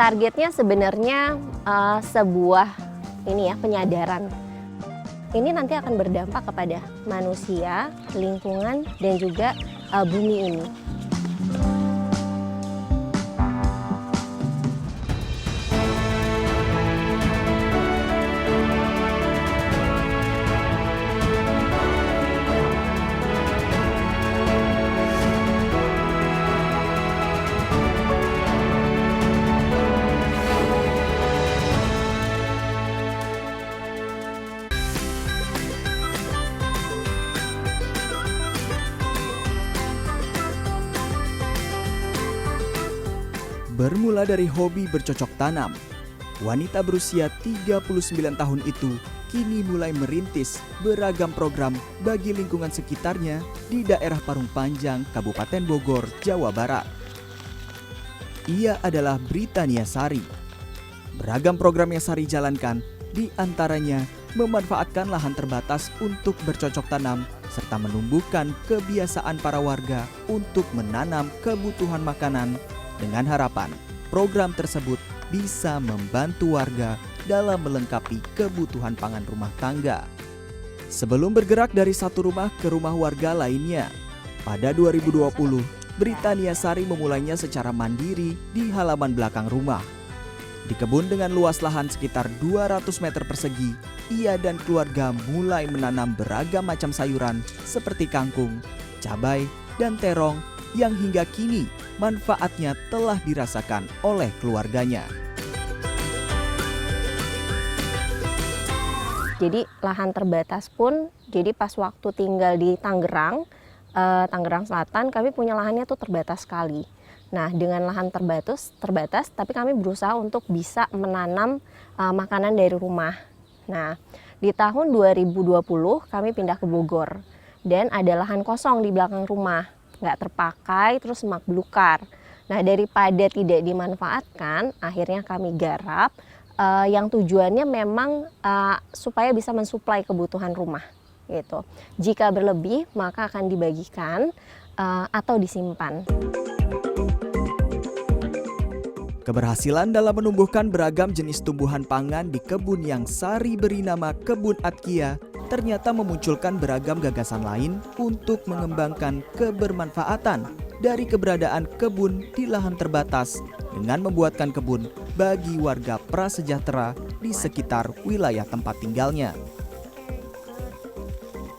Targetnya sebenarnya sebuah penyadaran. Ini nanti akan berdampak kepada manusia, lingkungan, dan juga bumi ini. Bermula dari hobi bercocok tanam, wanita berusia 39 tahun itu kini mulai merintis beragam program bagi lingkungan sekitarnya di daerah Parung Panjang, Kabupaten Bogor, Jawa Barat. Ia adalah Britania Sari. Beragam program yang Sari jalankan, di antaranya memanfaatkan lahan terbatas untuk bercocok tanam serta menumbuhkan kebiasaan para warga untuk menanam kebutuhan makanan dengan harapan program tersebut bisa membantu warga dalam melengkapi kebutuhan pangan rumah tangga. Sebelum bergerak dari satu rumah ke rumah warga lainnya, pada 2020, Britania Sari memulainya secara mandiri di halaman belakang rumah. Di kebun dengan luas lahan sekitar 200 meter persegi, ia dan keluarga mulai menanam beragam macam sayuran seperti kangkung, cabai, dan terong yang hingga kini manfaatnya telah dirasakan oleh keluarganya. Jadi lahan terbatas pun, jadi pas waktu tinggal di Tangerang Selatan, kami punya lahannya tuh terbatas sekali. Nah, dengan lahan terbatas, tapi kami berusaha untuk bisa menanam makanan dari rumah. Nah, di tahun 2020 kami pindah ke Bogor dan ada lahan kosong di belakang rumah, nggak terpakai, terus semak belukar. Nah, daripada tidak dimanfaatkan, akhirnya kami garap yang tujuannya memang supaya bisa mensuplai kebutuhan rumah gitu. Jika berlebih maka akan dibagikan atau disimpan. Keberhasilan dalam menumbuhkan beragam jenis tumbuhan pangan di kebun yang Sari beri nama Kebun Atkia ternyata memunculkan beragam gagasan lain untuk mengembangkan kebermanfaatan dari keberadaan kebun di lahan terbatas dengan membuatkan kebun bagi warga prasejahtera di sekitar wilayah tempat tinggalnya.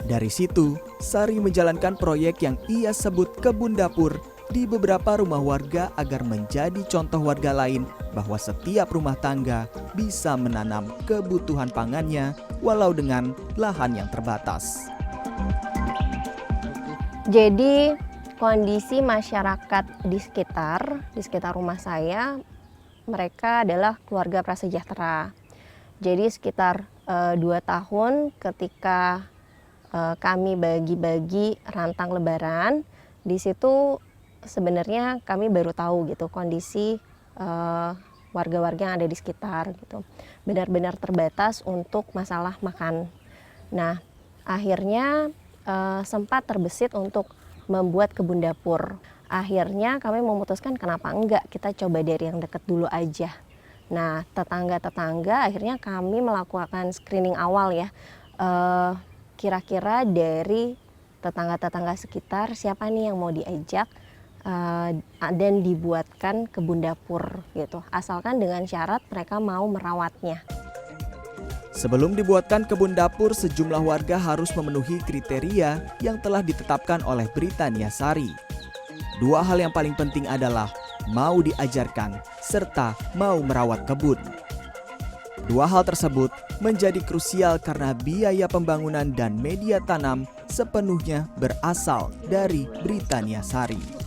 Dari situ, Sari menjalankan proyek yang ia sebut kebun dapur di beberapa rumah warga agar menjadi contoh warga lain bahwa setiap rumah tangga bisa menanam kebutuhan pangannya walau dengan lahan yang terbatas. Jadi kondisi masyarakat di sekitar rumah saya, mereka adalah keluarga prasejahtera. Jadi sekitar 2 tahun ketika kami bagi-bagi rantang lebaran, di situ sebenarnya kami baru tahu gitu kondisi warga-warga yang ada di sekitar gitu. Benar-benar terbatas untuk masalah makan. Nah, akhirnya sempat terbesit untuk membuat kebun dapur. Akhirnya kami memutuskan kenapa enggak kita coba dari yang dekat dulu aja. Nah, tetangga-tetangga akhirnya kami melakukan screening awal ya. Kira-kira dari tetangga-tetangga sekitar siapa nih yang mau diajak dan dibuatkan kebun dapur gitu. Asalkan dengan syarat mereka mau merawatnya. Sebelum dibuatkan kebun dapur, sejumlah warga harus memenuhi kriteria yang telah ditetapkan oleh Britania Sari. 2 hal yang paling penting adalah mau diajarkan serta mau merawat kebun. 2 hal tersebut menjadi krusial karena biaya pembangunan dan media tanam sepenuhnya berasal dari Britania Sari.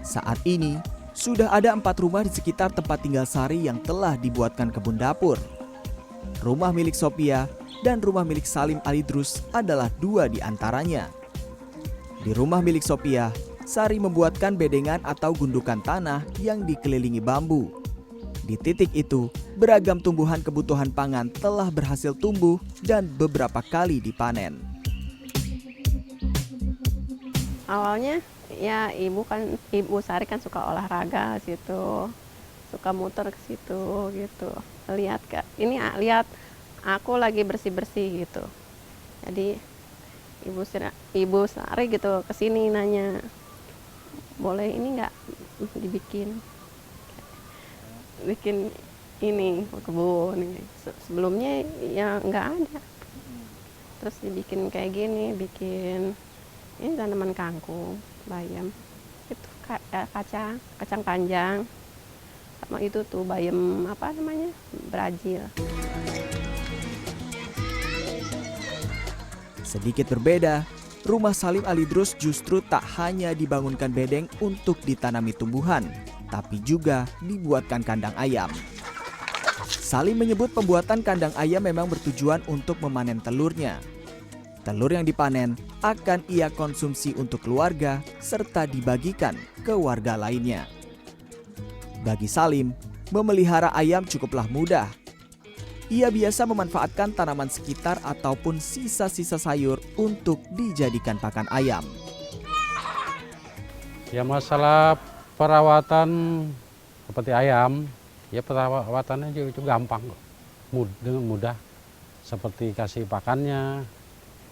Saat ini, sudah ada 4 rumah di sekitar tempat tinggal Sari yang telah dibuatkan kebun dapur. Rumah milik Sophia dan rumah milik Salim Alidrus adalah 2 di antaranya. Di rumah milik Sophia, Sari membuatkan bedengan atau gundukan tanah yang dikelilingi bambu. Di titik itu, beragam tumbuhan kebutuhan pangan telah berhasil tumbuh dan beberapa kali dipanen. Awalnya Ya ibu Sari kan suka olahraga situ, suka muter ke situ gitu. Lihat Kak, lihat aku lagi bersih-bersih gitu. Jadi ibu Sari gitu ke sini nanya, boleh ini nggak bikin ini kebun ini. Sebelumnya ya nggak ada. Terus dibikin kayak gini, bikin ini tanaman kangkung, bayam, itu kacang panjang, sama itu tuh bayam apa namanya, Brazil. Sedikit berbeda, rumah Salim Alidrus justru tak hanya dibangunkan bedeng untuk ditanami tumbuhan, tapi juga dibuatkan kandang ayam. Salim menyebut pembuatan kandang ayam memang bertujuan untuk memanen telurnya. Telur yang dipanen akan ia konsumsi untuk keluarga serta dibagikan ke warga lainnya. Bagi Salim, memelihara ayam cukuplah mudah. Ia biasa memanfaatkan tanaman sekitar ataupun sisa-sisa sayur untuk dijadikan pakan ayam. Ya masalah perawatan seperti ayam, ya perawatannya juga gampang, dengan mudah. Seperti kasih pakannya,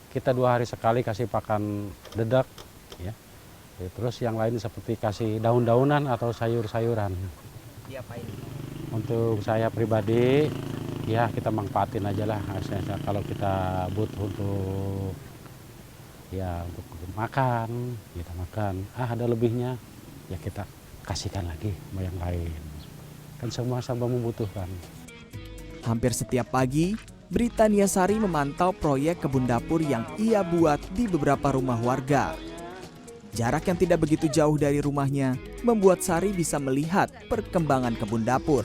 kita 2 hari sekali kasih pakan dedak, ya. Terus yang lain seperti kasih daun-daunan atau sayur-sayuran. Diapain? Untuk saya pribadi, ya kita manfaatin aja lah. Kalau kita butuh untuk makan, kita makan. Ada lebihnya, ya kita kasihkan lagi sama yang lain. Kan semua sama membutuhkan. Hampir setiap pagi, Britania Sari memantau proyek kebun dapur yang ia buat di beberapa rumah warga. Jarak yang tidak begitu jauh dari rumahnya membuat Sari bisa melihat perkembangan kebun dapur.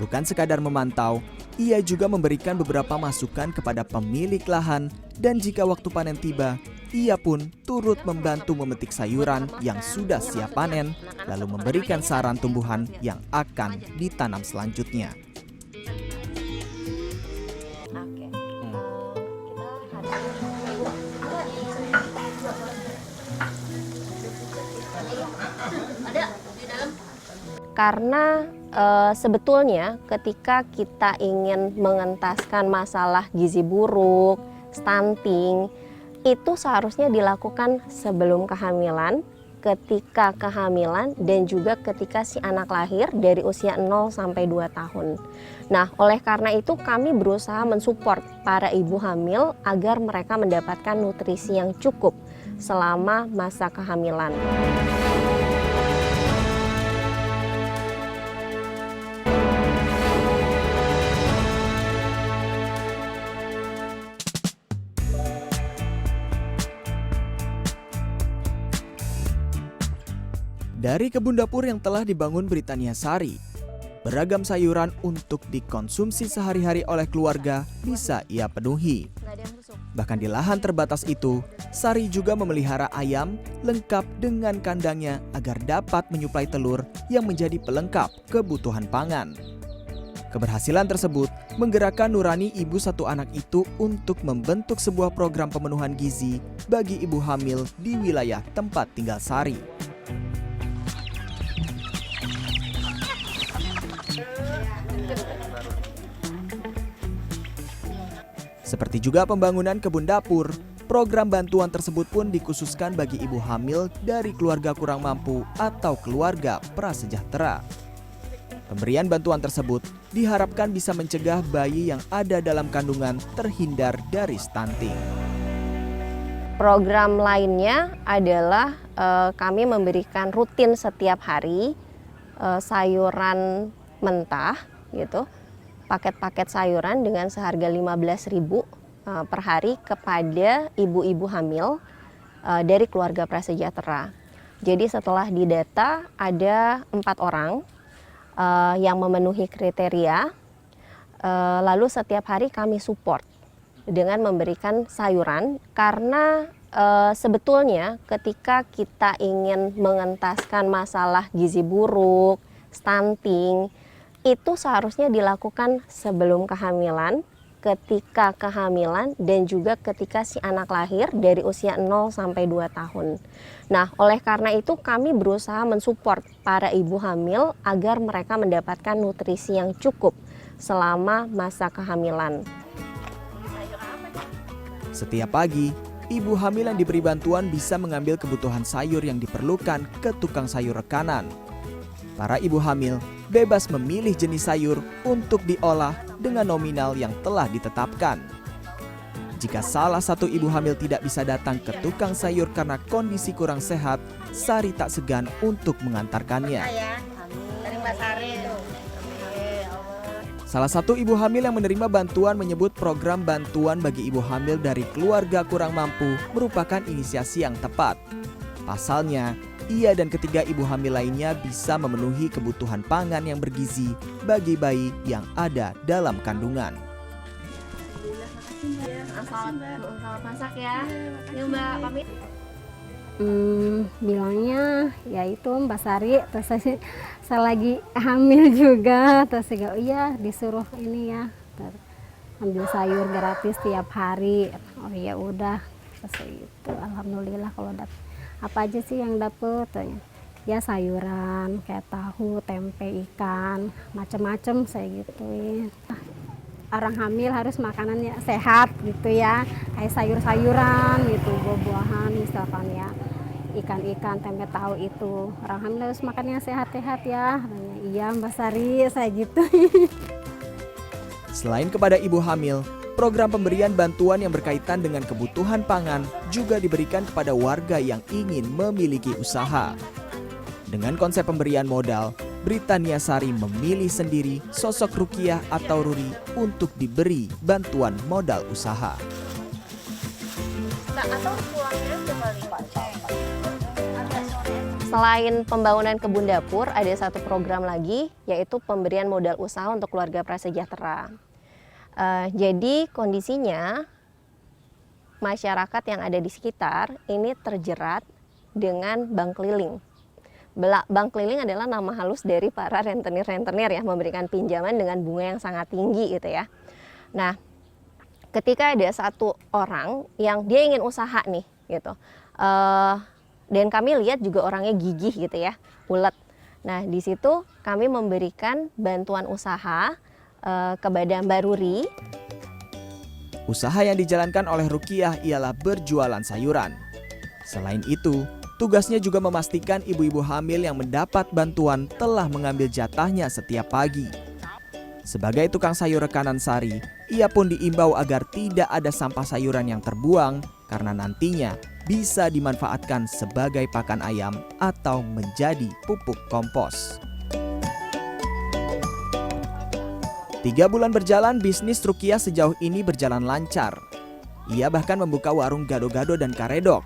Bukan sekadar memantau, ia juga memberikan beberapa masukan kepada pemilik lahan dan jika waktu panen tiba, ia pun turut membantu memetik sayuran yang sudah siap panen, lalu memberikan saran tumbuhan yang akan ditanam selanjutnya. Karena sebetulnya ketika kita ingin mengentaskan masalah gizi buruk, stunting, itu seharusnya dilakukan sebelum kehamilan, ketika kehamilan, dan juga ketika si anak lahir dari usia 0 sampai 2 tahun. Nah, oleh karena itu kami berusaha mensupport para ibu hamil agar mereka mendapatkan nutrisi yang cukup selama masa kehamilan. Dari kebun dapur yang telah dibangun Britania Sari, beragam sayuran untuk dikonsumsi sehari-hari oleh keluarga bisa ia penuhi. Bahkan di lahan terbatas itu, Sari juga memelihara ayam lengkap dengan kandangnya agar dapat menyuplai telur yang menjadi pelengkap kebutuhan pangan. Keberhasilan tersebut menggerakkan nurani ibu satu anak itu untuk membentuk sebuah program pemenuhan gizi bagi ibu hamil di wilayah tempat tinggal Sari. Seperti juga pembangunan kebun dapur, program bantuan tersebut pun dikhususkan bagi ibu hamil dari keluarga kurang mampu atau keluarga prasejahtera. Pemberian bantuan tersebut diharapkan bisa mencegah bayi yang ada dalam kandungan terhindar dari stunting. Program lainnya adalah kami memberikan rutin setiap hari sayuran mentah gitu. Paket-paket sayuran dengan seharga 15.000 per hari kepada ibu-ibu hamil dari keluarga prasejahtera. Jadi setelah didata ada 4 orang yang memenuhi kriteria, lalu setiap hari kami support dengan memberikan sayuran karena sebetulnya ketika kita ingin mengentaskan masalah gizi buruk, stunting, itu seharusnya dilakukan sebelum kehamilan, ketika kehamilan dan juga ketika si anak lahir dari usia 0 sampai 2 tahun. Nah, oleh karena itu kami berusaha mensupport para ibu hamil agar mereka mendapatkan nutrisi yang cukup selama masa kehamilan. Setiap pagi, ibu hamil yang diberi bantuan bisa mengambil kebutuhan sayur yang diperlukan ke tukang sayur rekanan. Para ibu hamil bebas memilih jenis sayur untuk diolah dengan nominal yang telah ditetapkan. Jika salah satu ibu hamil tidak bisa datang ke tukang sayur karena kondisi kurang sehat, Sari tak segan untuk mengantarkannya. Salah satu ibu hamil yang menerima bantuan menyebut program bantuan bagi ibu hamil dari keluarga kurang mampu merupakan inisiasi yang tepat. Pasalnya, ia dan ketiga ibu hamil lainnya bisa memenuhi kebutuhan pangan yang bergizi bagi bayi yang ada dalam kandungan. Selamat masak ya. Yuk Mbak, pamit. Bilangnya ya itu Mbak Sari, terus saya lagi hamil juga, terus juga iya disuruh ini ya, ambil sayur gratis tiap hari. Oh ya udah, terus itu alhamdulillah kalau dapat apa aja sih yang dapet ya, sayuran kayak tahu, tempe, ikan, macam-macam saya gituin. Orang hamil harus makanannya sehat gitu ya, kayak sayur-sayuran gitu, buah-buahan misalkan ya, ikan-ikan, tempe, tahu itu. Orang hamil harus makannya sehat-sehat ya. Iya Mbak Sari, saya gitu. Selain kepada ibu hamil, program pemberian bantuan yang berkaitan dengan kebutuhan pangan juga diberikan kepada warga yang ingin memiliki usaha. Dengan konsep pemberian modal, Britania Sari memilih sendiri sosok Rukiah atau Ruri untuk diberi bantuan modal usaha. Selain pembangunan kebun dapur, ada satu program lagi, yaitu pemberian modal usaha untuk keluarga prasejahtera. Jadi kondisinya masyarakat yang ada di sekitar ini terjerat dengan bank keliling. Bank keliling adalah nama halus dari para rentenir-rentenir ya, memberikan pinjaman dengan bunga yang sangat tinggi gitu ya. Nah, ketika ada satu orang yang dia ingin usaha nih gitu, dan kami lihat juga orangnya gigih gitu ya, ulet. Nah, di situ kami memberikan bantuan usaha kepada Mbak Ruri. Usaha yang dijalankan oleh Rukiah ialah berjualan sayuran. Selain itu, tugasnya juga memastikan ibu-ibu hamil yang mendapat bantuan telah mengambil jatahnya setiap pagi. Sebagai tukang sayur rekanan Sari, ia pun diimbau agar tidak ada sampah sayuran yang terbuang karena nantinya bisa dimanfaatkan sebagai pakan ayam atau menjadi pupuk kompos. 3 bulan berjalan, bisnis Rukiah sejauh ini berjalan lancar. Ia bahkan membuka warung gado-gado dan karedok.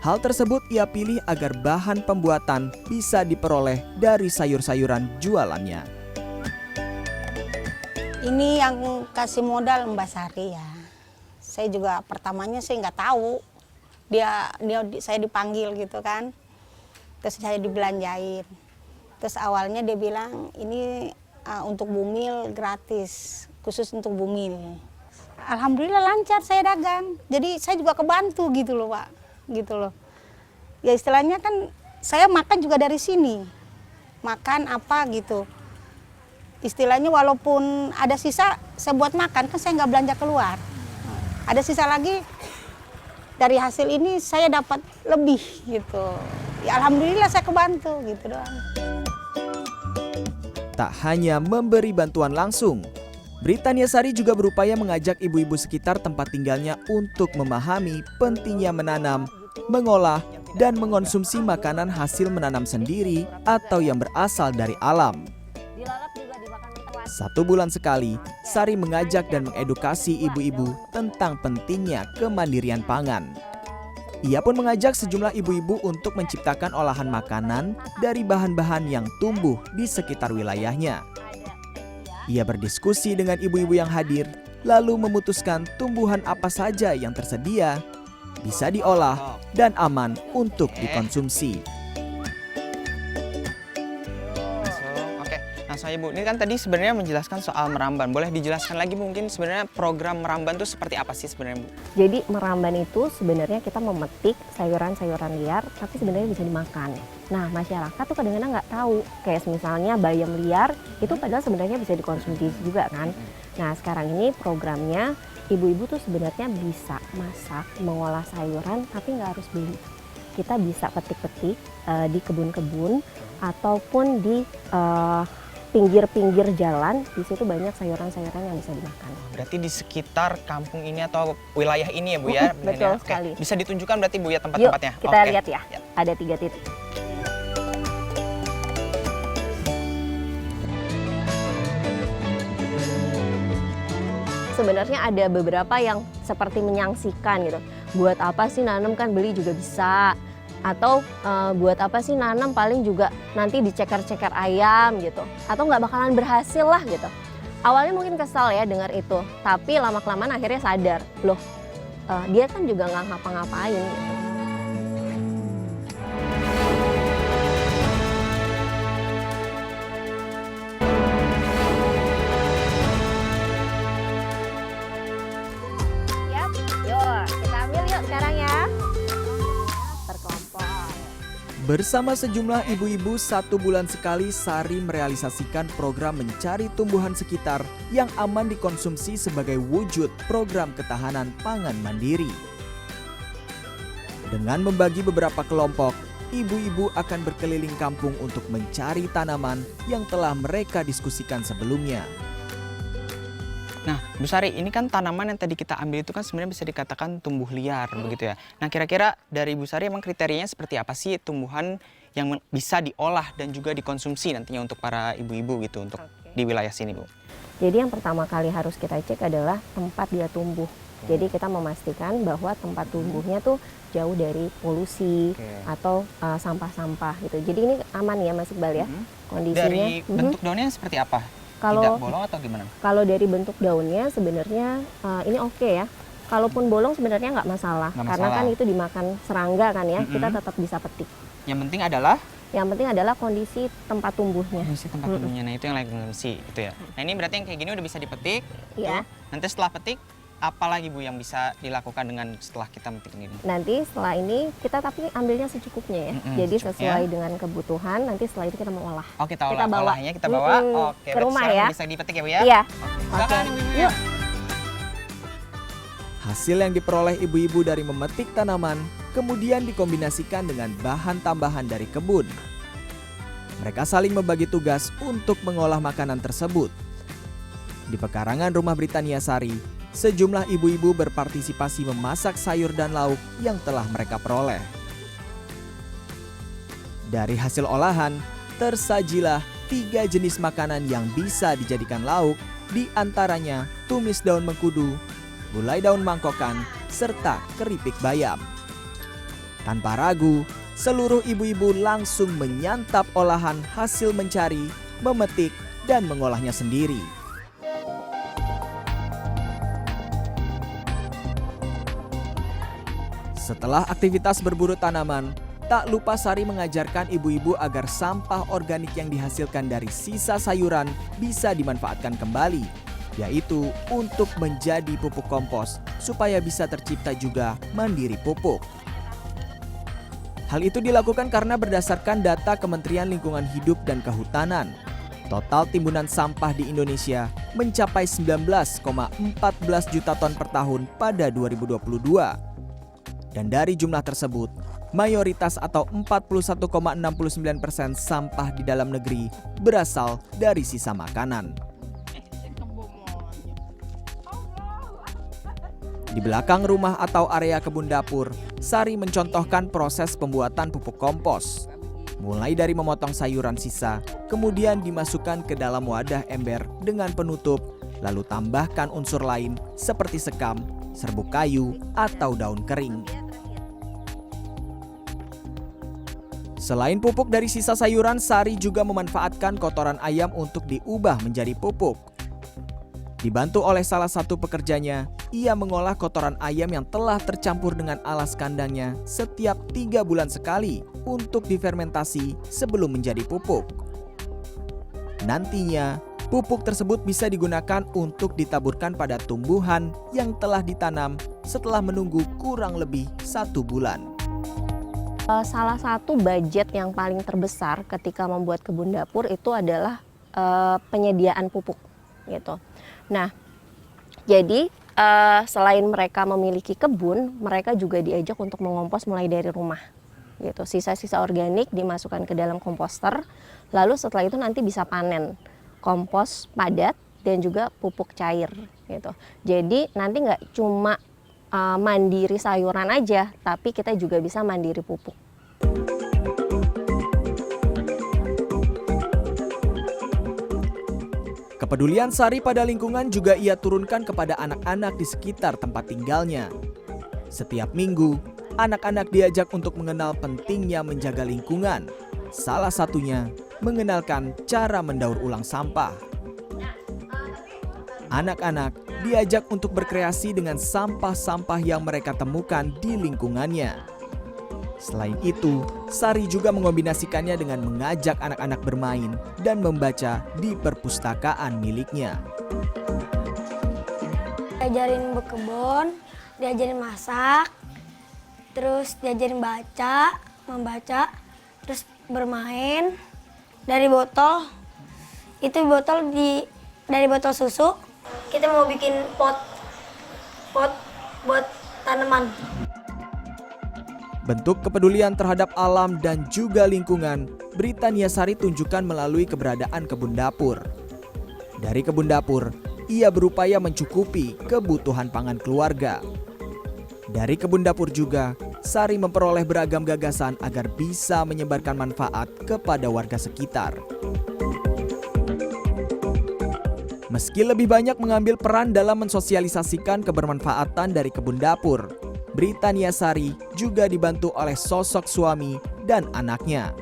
Hal tersebut ia pilih agar bahan pembuatan bisa diperoleh dari sayur-sayuran jualannya. Ini yang kasih modal Mbak Sari ya. Saya juga pertamanya saya nggak tahu. Saya dipanggil gitu kan. Terus saya dibelanjain. Terus awalnya dia bilang ini untuk bumil gratis, khusus untuk bumil. Alhamdulillah lancar saya dagang. Jadi saya juga kebantu gitu loh Pak. Gitu loh. Ya istilahnya kan saya makan juga dari sini. Makan apa gitu. Istilahnya walaupun ada sisa saya buat makan, kan saya nggak belanja keluar. Ada sisa lagi, dari hasil ini saya dapat lebih gitu. Ya alhamdulillah saya kebantu gitu doang. Tak hanya memberi bantuan langsung, Britania Sari juga berupaya mengajak ibu-ibu sekitar tempat tinggalnya untuk memahami pentingnya menanam, mengolah, dan mengonsumsi makanan hasil menanam sendiri atau yang berasal dari alam. 1 bulan sekali, Sari mengajak dan mengedukasi ibu-ibu tentang pentingnya kemandirian pangan. Ia pun mengajak sejumlah ibu-ibu untuk menciptakan olahan makanan dari bahan-bahan yang tumbuh di sekitar wilayahnya. Ia berdiskusi dengan ibu-ibu yang hadir, lalu memutuskan tumbuhan apa saja yang tersedia, bisa diolah, dan aman untuk dikonsumsi. langsung aja Bu. Ini kan tadi sebenarnya menjelaskan soal meramban. Boleh dijelaskan lagi mungkin sebenarnya program meramban itu seperti apa sih sebenarnya Bu? Jadi meramban itu sebenarnya kita memetik sayuran-sayuran liar, tapi sebenarnya bisa dimakan. Nah, masyarakat tuh kadang-kadang nggak tahu. Kayak misalnya bayam liar, itu padahal sebenarnya bisa dikonsumsi juga kan. Nah, sekarang ini programnya ibu-ibu tuh sebenarnya bisa masak, mengolah sayuran, tapi nggak harus beli. Kita bisa petik-petik di kebun-kebun ataupun di pinggir-pinggir jalan. Di situ banyak sayuran-sayuran yang bisa dimakan. Berarti di sekitar kampung ini atau wilayah ini ya Bu ya? Betul Oke. sekali. Bisa ditunjukkan berarti Bu ya Yuk, tempat-tempatnya? kita Oke. lihat ya. Ya. Ada 3 titik. Sebenarnya ada beberapa yang seperti menyaksikan gitu. Buat apa sih nanam, kan beli juga bisa. Atau buat apa sih nanam, paling juga nanti diceker-ceker ayam gitu. Atau nggak bakalan berhasil lah gitu. Awalnya mungkin kesal ya dengar itu. Tapi lama-kelamaan akhirnya sadar. Loh, dia kan juga nggak ngapa-ngapain gitu. Yuk, kita ambil yuk sekarang ya. Berkelompok. Bersama sejumlah ibu-ibu, 1 bulan sekali Sari merealisasikan program mencari tumbuhan sekitar yang aman dikonsumsi sebagai wujud program ketahanan pangan mandiri. Dengan membagi beberapa kelompok, ibu-ibu akan berkeliling kampung untuk mencari tanaman yang telah mereka diskusikan sebelumnya. Nah, Bu Sari, ini kan tanaman yang tadi kita ambil itu kan sebenarnya bisa dikatakan tumbuh liar begitu ya. Nah, kira-kira dari Bu Sari emang kriterianya seperti apa sih tumbuhan yang bisa diolah dan juga dikonsumsi nantinya untuk para ibu-ibu gitu untuk di wilayah sini, Bu? Jadi yang pertama kali harus kita cek adalah tempat dia tumbuh. Jadi kita memastikan bahwa tempat tumbuhnya tuh jauh dari polusi atau sampah-sampah gitu. Jadi ini aman ya Mas Iqbal ya kondisinya. Dari bentuk daunnya seperti apa? Tidak bolong atau gimana? Kalau dari bentuk daunnya sebenarnya ini oke ya. Kalaupun bolong sebenarnya nggak masalah. Karena kan itu dimakan serangga kan ya. Kita tetap bisa petik. Yang penting adalah kondisi tempat tumbuhnya. kondisi tempat tumbuhnya. Nah, itu yang lagi konsumsi gitu ya. Nah, ini berarti yang kayak gini udah bisa dipetik. Iya. Tuh. Nanti setelah petik, apa lagi Bu yang bisa dilakukan dengan setelah kita metik ini? Nanti setelah ini kita tapi ambilnya secukupnya ya. Jadi sesuai dengan kebutuhan. Nanti setelah itu kita mengolah. Oh, kita bawa. olahnya kita bawa. Oke, ke rumah sekarang ya. bisa dipetik ya Bu ya? Iya. Silakan ibu-ibu. Yuk. Hasil yang diperoleh ibu-ibu dari memetik tanaman kemudian dikombinasikan dengan bahan tambahan dari kebun. Mereka saling membagi tugas untuk mengolah makanan tersebut. Di pekarangan rumah Britania Sari, sejumlah ibu-ibu berpartisipasi memasak sayur dan lauk yang telah mereka peroleh. Dari hasil olahan, tersajilah 3 jenis makanan yang bisa dijadikan lauk, di antaranya tumis daun mengkudu, gulai daun mangkokan, serta keripik bayam. Tanpa ragu, seluruh ibu-ibu langsung menyantap olahan hasil mencari, memetik, dan mengolahnya sendiri. Setelah aktivitas berburu tanaman, tak lupa Sari mengajarkan ibu-ibu agar sampah organik yang dihasilkan dari sisa sayuran bisa dimanfaatkan kembali, yaitu untuk menjadi pupuk kompos supaya bisa tercipta juga mandiri pupuk. Hal itu dilakukan karena berdasarkan data Kementerian Lingkungan Hidup dan Kehutanan, total timbunan sampah di Indonesia mencapai 19,14 juta ton per tahun pada 2022. Dan dari jumlah tersebut, mayoritas atau 41,69% sampah di dalam negeri berasal dari sisa makanan. Di belakang rumah atau area kebun dapur, Sari mencontohkan proses pembuatan pupuk kompos. Mulai dari memotong sayuran sisa, kemudian dimasukkan ke dalam wadah ember dengan penutup, lalu tambahkan unsur lain seperti sekam, serbuk kayu, atau daun kering. Selain pupuk dari sisa sayuran, Sari juga memanfaatkan kotoran ayam untuk diubah menjadi pupuk. Dibantu oleh salah satu pekerjanya, ia mengolah kotoran ayam yang telah tercampur dengan alas kandangnya setiap 3 bulan sekali untuk difermentasi sebelum menjadi pupuk. Nantinya, pupuk tersebut bisa digunakan untuk ditaburkan pada tumbuhan yang telah ditanam setelah menunggu kurang lebih 1 bulan. Salah satu budget yang paling terbesar ketika membuat kebun dapur itu adalah penyediaan pupuk gitu. Nah, jadi selain mereka memiliki kebun, mereka juga diajak untuk mengompos mulai dari rumah gitu. Sisa-sisa organik dimasukkan ke dalam komposter, lalu setelah itu nanti bisa panen kompos padat dan juga pupuk cair gitu. Jadi nanti nggak cuma mandiri sayuran aja, tapi kita juga bisa mandiri pupuk. Kepedulian Sari pada lingkungan juga ia turunkan kepada anak-anak di sekitar tempat tinggalnya. Setiap minggu, anak-anak diajak untuk mengenal pentingnya menjaga lingkungan. Salah satunya, mengenalkan cara mendaur ulang sampah. Anak-anak diajak untuk berkreasi dengan sampah-sampah yang mereka temukan di lingkungannya. Selain itu, Sari juga mengombinasikannya dengan mengajak anak-anak bermain dan membaca di perpustakaan miliknya. Diajarin berkebun, diajarin masak, terus diajarin membaca, terus bermain dari botol. Itu dari botol susu. Kita mau bikin pot buat tanaman. Bentuk kepedulian terhadap alam dan juga lingkungan, Britania Sari tunjukkan melalui keberadaan kebun dapur. Dari kebun dapur, ia berupaya mencukupi kebutuhan pangan keluarga. Dari kebun dapur juga, Sari memperoleh beragam gagasan agar bisa menyebarkan manfaat kepada warga sekitar. Meski lebih banyak mengambil peran dalam mensosialisasikan kebermanfaatan dari kebun dapur, Britania Sari juga dibantu oleh sosok suami dan anaknya.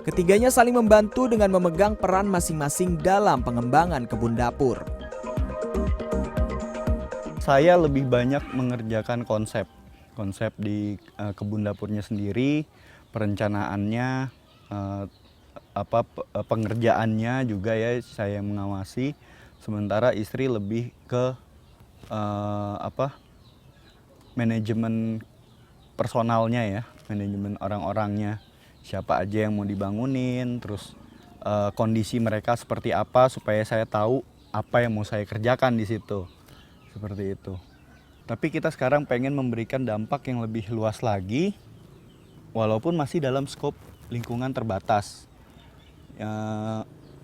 Ketiganya saling membantu dengan memegang peran masing-masing dalam pengembangan kebun dapur. Saya lebih banyak mengerjakan konsep di kebun dapurnya sendiri, perencanaannya, pengerjaannya juga ya saya mengawasi. Sementara istri lebih ke manajemen personalnya ya, manajemen orang-orangnya, siapa aja yang mau dibangunin, terus kondisi mereka seperti apa supaya saya tahu apa yang mau saya kerjakan di situ, seperti itu. Tapi kita sekarang pengen memberikan dampak yang lebih luas lagi, walaupun masih dalam skop lingkungan terbatas.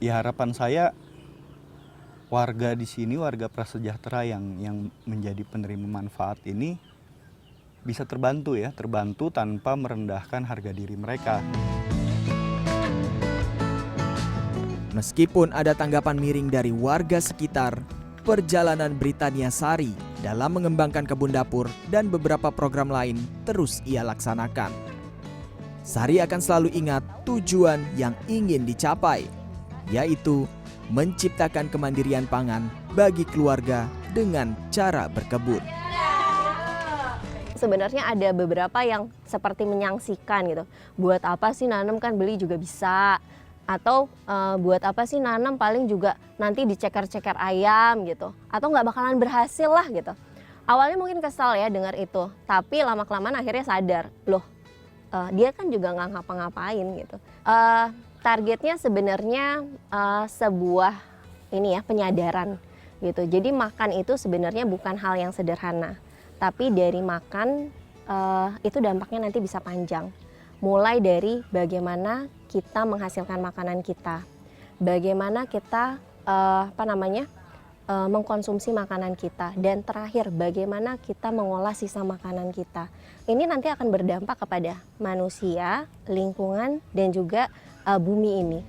Ya harapan saya warga di sini, warga prasejahtera yang menjadi penerima manfaat ini bisa terbantu tanpa merendahkan harga diri mereka. Meskipun ada tanggapan miring dari warga sekitar, perjalanan Britania Sari dalam mengembangkan kebun dapur dan beberapa program lain terus ia laksanakan. Sari akan selalu ingat tujuan yang ingin dicapai, yaitu menciptakan kemandirian pangan bagi keluarga dengan cara berkebun. Sebenarnya ada beberapa yang seperti menyangsikan gitu. Buat apa sih nanam, kan beli juga bisa. Atau buat apa sih nanam, paling juga nanti diceker-ceker ayam gitu. Atau nggak bakalan berhasil lah gitu. Awalnya mungkin kesal ya dengar itu. Tapi lama-kelamaan akhirnya sadar, loh dia kan juga nggak ngapa-ngapain gitu. Targetnya sebenarnya sebuah penyadaran gitu. Jadi makan itu sebenarnya bukan hal yang sederhana. Tapi dari makan itu dampaknya nanti bisa panjang. Mulai dari bagaimana kita menghasilkan makanan kita, bagaimana kita mengkonsumsi makanan kita, dan terakhir bagaimana kita mengolah sisa makanan kita. Ini nanti akan berdampak kepada manusia, lingkungan, dan juga bumi ini.